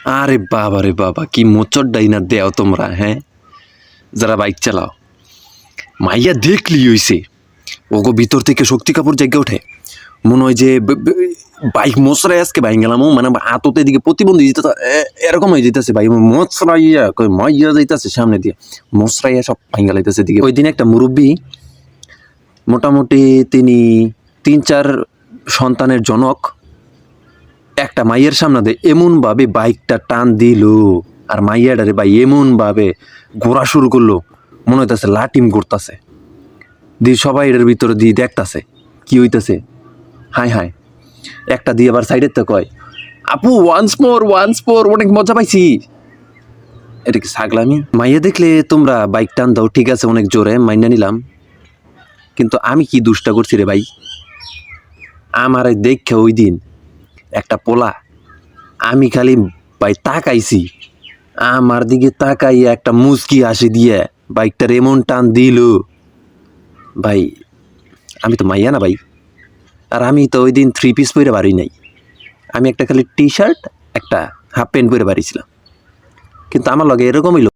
আরে বাবা রে বাবা, কি মোচড় ডাইনা দেও তোমরা, হ্যাঁ, যারা বাইক চালাও। মাইয়া দেখলি হইছে, ওগো ভিতর থেকে শক্তি কাপড় জায়গা ওঠে, মনে হয় যে বাইক মোচড়াই আজকে বাইক গেলাম, মানে আততে দিকে প্রতিবন্ধী দিতে এরকম হয়ে যেতেছে ভাই, মোচড়াইয়া মাইয়া যাইতেছে সামনে দিয়ে, মোচড়াইয়া সব ভাঙ্গা লাইতেছে দিকে। ওই দিন একটা মুরব্বী, মোটামুটি তিনি 3-4 সন্তানের জনক, একটা মাইয়ের সামনে দিয়ে এমনভাবে বাইকটা টান দিল, আর মাইয়াটারে ভাই এমনভাবে ঘোরা শুরু করলো, মনে হইতেছে লাটিম করতেছে। দিয়ে সবাই এটার ভিতরে দিয়ে দেখতেছে কি হইতেছে। হাই হাই, একটা দিয়ে আবার সাইডের তো কয়, আপু ওয়ান্স মোর, অনেক মজা পাইছি। এটা কি ছাগলামি? মাইয়া দেখলে তোমরা বাইক টান দাও, ঠিক আছে, অনেক জোরে মাইনা নিলাম, কিন্তু আমি কি দুষ্টা করছি রে ভাই? আমার দেখে ওই দিন একটা পোলা, আমি খালি ভাই তাকাইছি, আমার দিকে তাকাইয়া একটা মুচকি হাসি দিয়ে বাইকটার এমন টান দিল ভাই। আমি তো মাইয়া না ভাই, আর আমি তো ওই দিন 3 পিস পরে বাড়ি নাই, আমি একটা খালি টি শার্ট, একটা হাফ প্যান্ট পরে বাড়িছিলাম, কিন্তু আমার লগে এরকমই